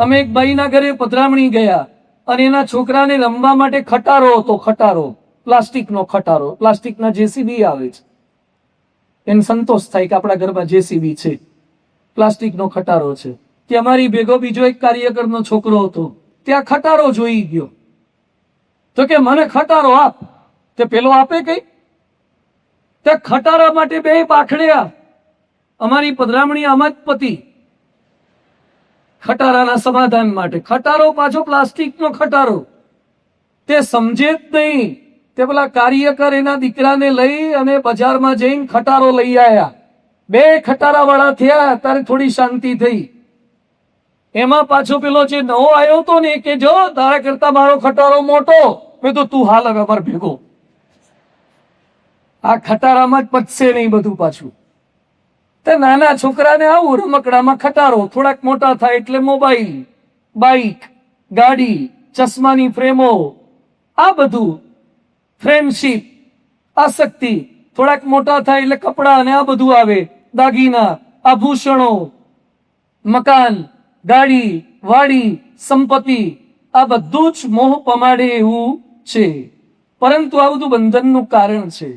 અમે એક ભાઈના ઘરે પધરામણી ગયા અને એના છોકરાને રમવા માટે ખટારો હતો, ખટારો પ્લાસ્ટિકનો ખટારો, પ્લાસ્ટિકના જેસીબી આવે છે, એને સંતોષ થાય કે આપણા ઘરમાં જેસીબી છે, પ્લાસ્ટિકનો ખટારો છે. કે અમારી ભેગો બીજો એક કાર્યકરનો છોકરો હતો, ત્યાં ખટારો જોઈ ગયો તો કે મને ખટારો આપ. તે પેલો આપે કઈ? તે ખટારા માટે બે પાખડ્યા. અમારી પધરામણી આમ જ પતી, ખટારાના સમાધાન માટે. ખટારો પાછો પ્લાસ્ટિકનો ખટારો. તે સમજે જ નહીં. તે પેલા કાર્યકર એના દીકરાને લઈ અને બજારમાં જઈને ખટારો લઈ આવ્યા. બે ખટારા વાળા થયા. ત્યારે થોડી શાંતિ થઈ. એમાં પાછો પેલો જે નવો આવ્યો હતો ને કે જો તારા કરતા મારો ખટારો મોટો. મેં તો તું હાલ હવે અમાર ભેગો. આ ખટારામાં જ પચશે નહીં બધું પાછું. તે નાના છોકરાને આવું રમકડામાં ખટારો, થોડાક મોટા થાય એટલે મોબાઈલ, બાઈક, ગાડી, ચશ્માની ફ્રેમો, આ બધું ફ્રેન્ડશીપ, આસક્તિ. થોડાક મોટા થાય એટલે કપડા અને આ બધું આવે, દાગીના, આભૂષણો, મકાન, ગાડી, વાડી, સંપત્તિ, આ બધું જ મોહ પમાડે એવું છે. પરંતુ આ બધું બંધનનું કારણ છે.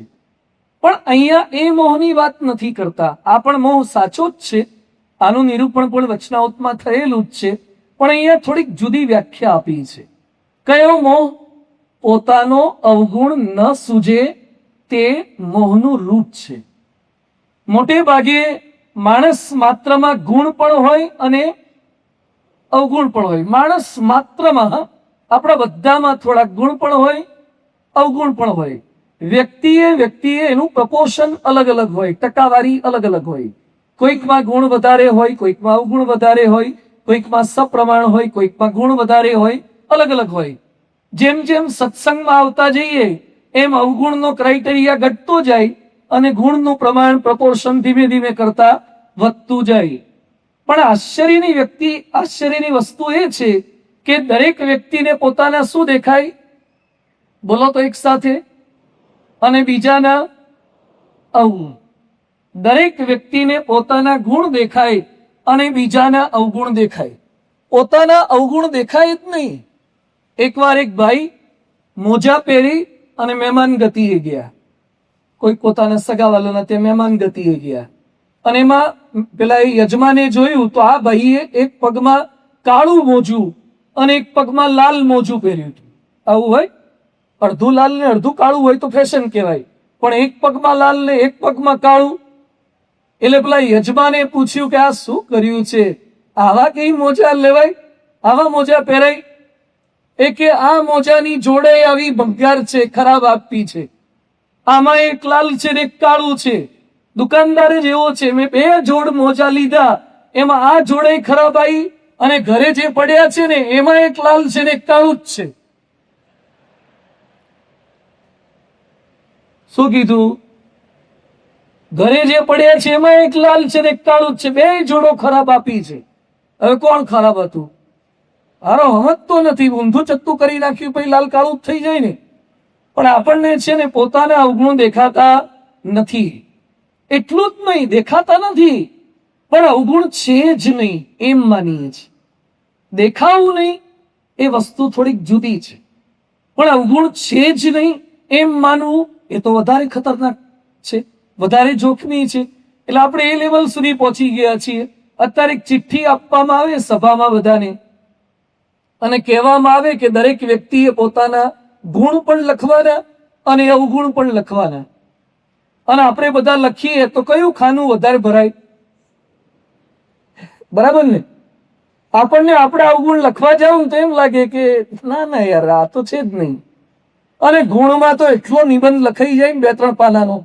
પણ અહીંયા એ મોહની વાત નથી કરતા. આ પણ મોહ સાચો જ છે, આનું નિરૂપણ પણ વચનાવતમાં થયેલું જ છે. પણ અહીંયા થોડીક જુદી વ્યાખ્યા આપી છે. કયો મોહ? પોતાનો અવગુણ ન સૂજે તે મોહનું રૂપ છે. મોટે ભાગે માણસ માત્રમાં ગુણ પણ હોય અને અવગુણ પણ હોય. માણસ માત્રમાં આપણા બધામાં થોડાક ગુણ પણ હોય, અવગુણ પણ હોય. વ્યક્તિએ એનું પ્રપોર્શન અલગ અલગ હોય, ટકાવારી અલગ અલગ હોય. કોઈકમાં ગુણ વધારે હોય, કોઈકમાં અવગુણ વધારે હોય, કોઈકમાં સપ્રમાણ હોય, કોઈકમાં ગુણ વધારે હોય, અલગ અલગ હોય. જેમ જેમ સત્સંગમાં આવતા જઈએ એમ અવગુણનો ક્રાઇટેરિયા ઘટતો જાય અને ગુણનું પ્રમાણ, પ્રપોર્શન ધીમે ધીમે કરતા વધતું જાય. પણ આશ્ચર્યની વસ્તુ એ છે કે દરેક વ્યક્તિને પોતાના શું દેખાય? બોલો તો એક સાથે. અને બીજાના અવગુણ. દરેક વ્યક્તિને પોતાના ગુણ દેખાય અને બીજાના અવગુણ દેખાય. પોતાના અવગુણ દેખાય જ નહીં. એકવાર એક ભાઈ મોજા પહેરી અને મહેમાન ગતિએ ગયા. કોઈ પોતાના સગાવાલાના તે મહેમાન ગતિએ ગયા અને એમાં પેલા યજમાને જોયું તો આ ભાઈએ એક પગમાં કાળું મોજું અને એક પગમાં લાલ મોજું પહેર્યું હતું. આવું હોય, અડધું લાલ ને અડધું કાળું હોય તો ફેશન કહેવાય. પણ એક પગમાં લાલ ને એક પગમાં કાળું. એટલે પેલા યજમાને પૂછ્યું કે આ શું કર્યું છે? આવા કઈ મોજા લેવાય? આવા મોજા પહેરાય? એ કે આ મોજાની જોડે આવી ભંગાર છે, ખરાબ આપી છે. આમાં એક લાલ છે ને એક કાળું છે. દુકાનદારે જેવો છે, મેં બે જોડ મોજા લીધા, એમાં આ જોડે ખરાબ આવી અને ઘરે જે પડ્યા છે ને એમાં એક લાલ છે ને એક કાળું જ છે. શું કીધું? ઘરે જે પડ્યા છે એમાં એક લાલ છે ને એક કાળું જ છે. બે જોડો ખરાબ આપી છે. હવે કોણ ખરાબ હતું? હારો હમજતો નથી. ઊંધું ચત્તું કરી નાખ્યું, પછી લાલ કાળું થઈ જાય ને. પણ આપણને છે ને પોતાના અવગુણ દેખાતા નથી. એટલું જ નહીં, દેખાતા નથી પણ અવગુણ છે જ નહીં એમ માનીએ છીએ. દેખાવું નહીં એ વસ્તુ થોડીક જુદી છે, પણ અવગુણ છે જ નહીં એમ માનવું એ તો વધારે ખતરનાક છે, વધારે જોખમી છે. એટલે આપણે એ લેવલ સુધી પહોંચી ગયા છીએ. અત્યારે એક ચિઠ્ઠી આપવામાં આવે સભામાં બધાને અને કહેવામાં આવે કે દરેક વ્યક્તિએ પોતાના ગુણ પણ લખવાના અને અવગુણ પણ લખવાના. અને આપણે બધા લખીએ તો કયું ખાનું વધારે ભરાય? બરાબર ને? આપણને આપણે અવગુણ લખવા જાવ તો એમ લાગે કે ના ના યાર આ તો છે જ નહીં. અને ગુણમાં તો એટલો નિબંધ લખાઈ જાય ને 2-3 પાનાનો,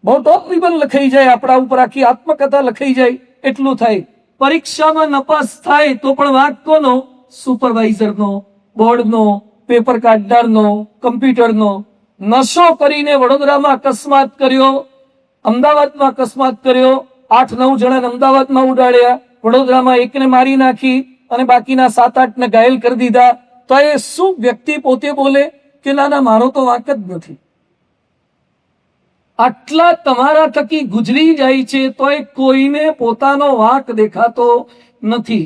બહુ ટોપ નિબંધ લખાઈ જાય, આપણા ઉપર આખી આત્મકથા લખાઈ જાય એટલું થાય. પરીક્ષામાં નપાસ થાય તો પણ વાંક કોનો? સુપરવાઇઝરનો, બોર્ડનો, પેપર કાઢનારનો, કમ્પ્યુટરનો. નશો કરીને વડોદરામાં અકસ્માત કર્યો, અમદાવાદમાં અકસ્માત કર્યો, 8-9 જણાને અમદાવાદમાં ઉડાડ્યા, વડોદરામાં એકને મારી નાખી અને બાકીના 7-8 ને ઘાયલ કરી દીધા. તો એ શું વ્યક્તિ પોતે બોલે કે ના ના મારો તો વાંક જ નથી? આટલા તમારા થકી ગુજરી જાય છે તો એ કોઈને પોતાનો વાંક દેખાતો નથી.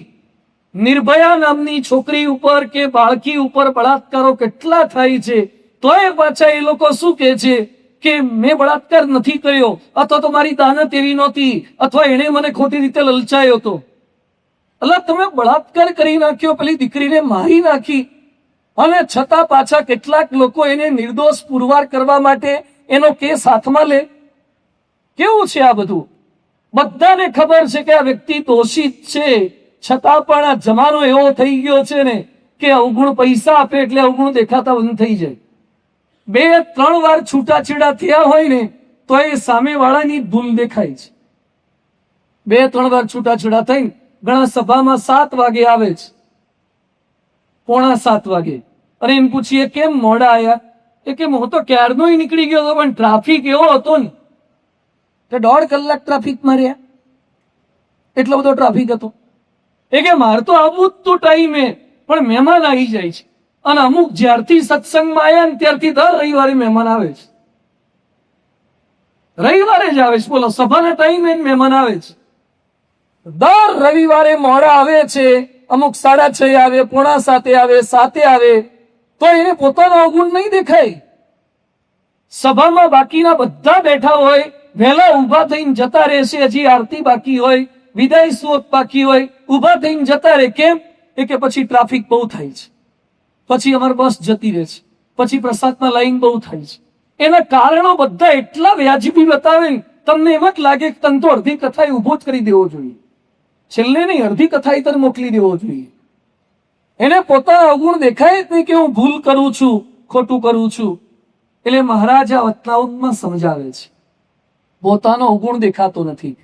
નિર્ભયા નામની છોકરી ઉપર કે બાળકી ઉપર બળાત્કારો કેટલા થાય છે, તોય પાછા એ લોકો શું કહે છે કે મેં બળાત્કાર નથી કર્યો, અથવા તો મારી દાનત એવી નહોતી, અથવા એણે મને ખોટી રીતે લલચાયો હતો. એટલે તમે બળાત્કાર કરી નાખ્યો, પેલી દીકરીને મારી નાખી, અને છતાં પાછા કેટલાક લોકો એને નિર્દોષ પુરવાર કરવા માટે એનો કેસ હાથમાં લે. કેવું છે આ બધું? બધાને ખબર છે કે આ વ્યક્તિ દોષિત છે, છતાં પણ આ જમાનો એવો થઈ ગયો છે ને કે અવગુણ પૈસા આપે એટલે અવગુણ દેખાતા બંધ થઈ જાય. 2-3 વાર છૂટાછેડા થયા હોય ને તો એ સામેવાળાની ભૂલ દેખાય છે. 2-3 વાર છૂટાછેડા થઈને ઘણા સભામાં 7 વાગે આવે છે, 6:45 વાગે, અને એમ પૂછીએ કેમ મોડા આયા? એ કે હું તો ક્યારનોય નીકળી ગયો હતો, પણ ટ્રાફિક એવો હતો ને કે 1.5 કલાક ટ્રાફિકમાં રહ્યા, એટલો બધો ટ્રાફિક હતો. એ કે મારે તો આવવું જ તું ટાઈમે, પણ મહેમાન આવી જાય છે, અને અમુક જ્યારથી સત્સંગમાં આવ્યા ને ત્યારથી દર રવિવારે મહેમાન આવે છે. રવિવારે જ આવે છે, બોલો, સભાના ટાઈમે મહેમાન આવે છે. દર રવિવારે મોડા આવે છે, અમુક 6:30 આવે, 6:45 આવે, 7 આવે, તો એને પોતાનો અવગુણ નહીં દેખાય. સભામાં બાકીના બધા બેઠા હોય, વહેલા ઉભા થઈને જતા રહેશે, હજી આરતી બાકી હોય, વિદાય સ્તોત્ર બાકી હોય, ઉભા થઈને જતા રહે. કેમ? એ કે પછી ટ્રાફિક બહુ થાય છે, પછી અમારી બસ જતી રહે છે, પછી પ્રસાદમાં લાઈન બહુ થાય છે. એના કારણો બધા એટલા વ્યાજબી બતાવે ને તમને એમ જ લાગે કે તને તો અડધી કથાએ ઉભો જ કરી દેવો જોઈએ, છેલ્લે નહીં અડધી કથાએ તને મોકલી દેવો જોઈએ. એને પોતાના અવગુણ દેખાય જ નહીં કે હું ભૂલ કરું છું, ખોટું કરું છું. એટલે મહારાજ આ વતનાઉદમાં સમજાવે છે, પોતાનો અવગુણ દેખાતો નથી.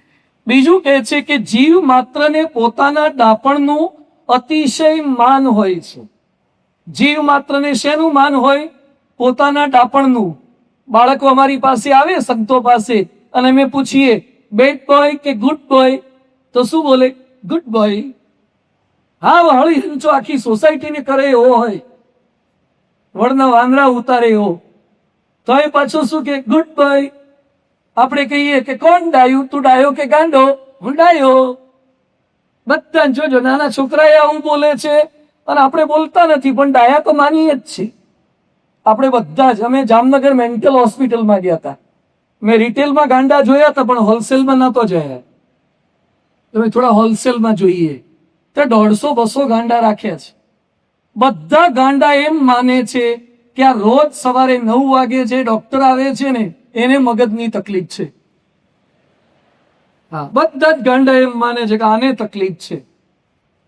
બીજું કહે છે કે જીવ માત્રને પોતાના ડાપણનું અતિશય માન હોય છે. જીવ માત્રને શેનું માન હોય? પોતાના ડાપણનું. બાળકો અમારી પાસે આવે, સંતો પાસે, અને અમે પૂછીએ બેડ બોય કે ગુડ બોય, તો શું બોલે? Good boy. હા, હળી હંચો આખી સોસાયટીને કરે એવો હોય, વડના વાંદરા ઉતારે એવો, તો એ પાછું શું કે? Good boy. આપણે કહીએ કે કોણ ડાયું? તું ડાયો કે ગાંડો? હું ડાયો. બધા જોજો, નાના છોકરાએ આવું બોલે છે, અને આપણે બોલતા નથી, પણ ડાયા તો માનીએ જ છે આપણે બધા જ. અમે જામનગર મેન્ટલ હોસ્પિટલમાં ગયા હતા, મેં રિટેલમાં ગાંડા જોયા હતા, પણ હોલસેલમાં નતો જોયા. તમે થોડા હોલસેલમાં જોઈએ તો 150-200 ગાંડા રાખ્યા છે. બધા ગાંડા એમ માને છે કે આ રોજ સવારે 9 વાગે જે ડોક્ટર આવે છે ને એને મગજની તકલીફ છે. હા, બધા જ ગાંડા એમ માને છે કે આને તકલીફ છે.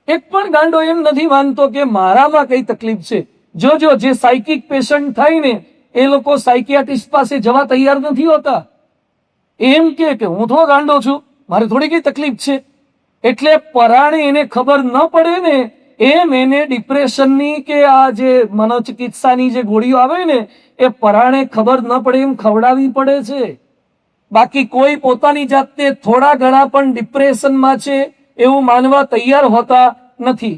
એક પણ ગાંડો એમ નથી માનતો કે મારામાં કઈ તકલીફ છે. જોજો, જે સાયકિક પેશન્ટ થાય ને એ લોકો સાયકિયાટ્રિસ્ટ પાસે જવા તૈયાર નથી હોતા. એમ કે હું થોડો ગાંડો છું, મારે થોડી કઈ તકલીફ છે. એટલે પરાણે એને ખબર ન પડે ને એમ એને ડિપ્રેશનની કે આ જે મનોચિકિત્સાની જે ગોળીઓ આવે ને એ પરાણે ખબર ન પડે એમ ખવડાવવી પડે છે. બાકી કોઈ પોતાની જાતને થોડા ઘણા પણ ડિપ્રેશનમાં છે એવું માનવા તૈયાર હોતા નથી.